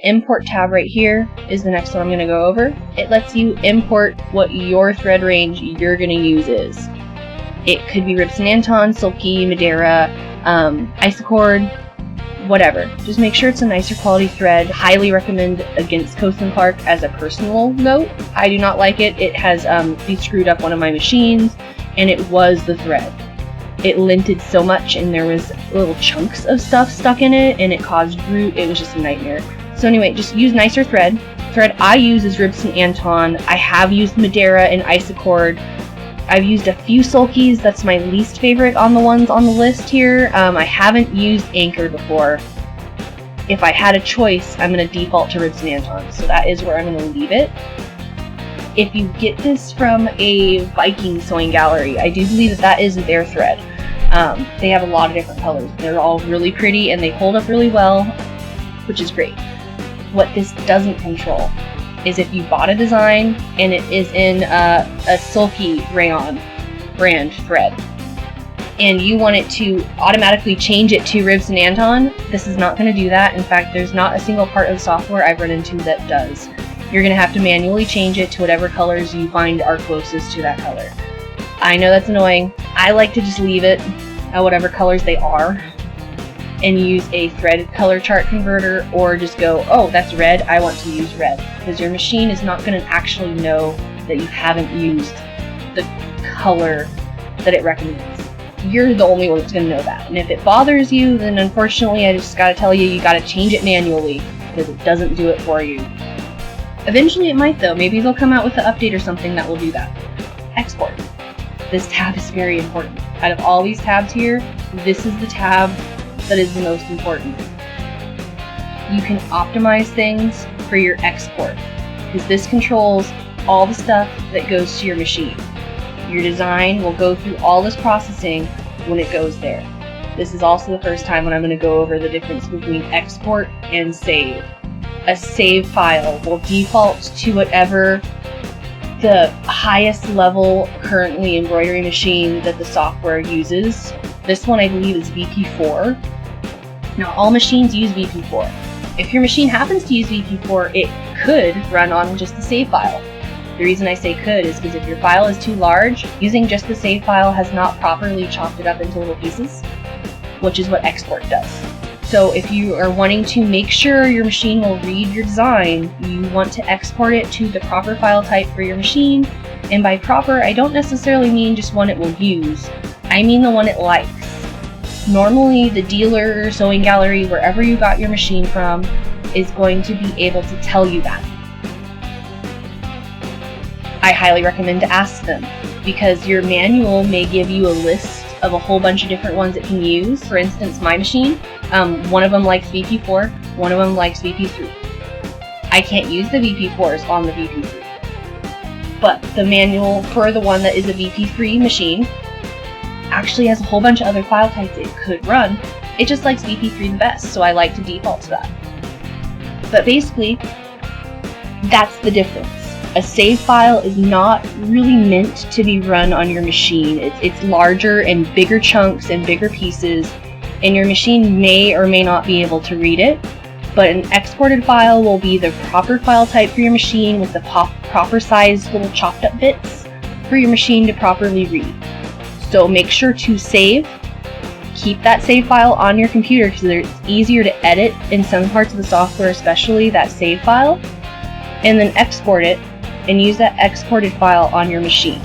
import tab right here is the next one I'm going to go over. It lets you import what your thread range you're going to use is. It could be Ribson Anton, Silky, Madeira, Isocord, whatever. Just make sure it's a nicer quality thread. Highly recommend against Coast & Clark as a personal note. I do not like it. It has screwed up one of my machines, and it was the thread. It linted so much, and there was little chunks of stuff stuck in it, and it caused root. It was just a nightmare. So anyway, just use nicer thread. Thread I use is Ribson Anton. I have used Madeira and Isocord. I've used a few Sulkies. That's my least favorite on the ones on the list here. I haven't used Anchor before. If I had a choice, I'm going to default to Ribson Anton, so that is where I'm going to leave it. If you get this from a Viking sewing gallery, I do believe that that is their thread. They have a lot of different colors. They're all really pretty and they hold up really well, which is great. What this doesn't control is if you bought a design and it is in a Sulky rayon brand thread and you want it to automatically change it to Ribson Anton, this is not going to do that. In fact, there's not a single part of the software I've run into that does. You're going to have to manually change it to whatever colors you find are closest to that color. I know that's annoying. I like to just leave it at whatever colors they are and use a thread color chart converter, or just go, oh, that's red, I want to use red, because your machine is not going to actually know that you haven't used the color that it recommends. You're the only one that's going to know that. And if it bothers you, then unfortunately I just got to tell you, you got to change it manually, because it doesn't do it for you. Eventually it might though. Maybe they'll come out with an update or something that will do that. Export. This tab is very important. Out of all these tabs here, this is the tab that is the most important. You can optimize things for your export, because this controls all the stuff that goes to your machine. Your design will go through all this processing when it goes there. This is also the first time when I'm going to go over the difference between export and save. A save file will default to whatever the highest level currently embroidery machine that the software uses. This one I believe is VP4. Now all machines use VP4. If your machine happens to use VP4, it could run on just the save file. The reason I say could is because if your file is too large, using just the save file has not properly chopped it up into little pieces, which is what export does. So if you are wanting to make sure your machine will read your design, you want to export it to the proper file type for your machine. And by proper, I don't necessarily mean just one it will use. I mean the one it likes. Normally, the dealer, sewing gallery, wherever you got your machine from, is going to be able to tell you that. I highly recommend to ask them, because your manual may give you a list of a whole bunch of different ones it can use. For instance, my machine, one of them likes VP4, one of them likes VP3. I can't use the VP4s on the VP3. But the manual for the one that is a VP3 machine actually has a whole bunch of other file types it could run. It just likes VP3 the best, so I like to default to that. But basically, that's the difference. A save file is not really meant to be run on your machine. It's larger and bigger chunks and bigger pieces, and your machine may or may not be able to read it, but an exported file will be the proper file type for your machine with the proper sized little chopped up bits for your machine to properly read. So make sure to save. Keep that save file on your computer because it's easier to edit in some parts of the software, especially that save file, and then export it and use that exported file on your machine.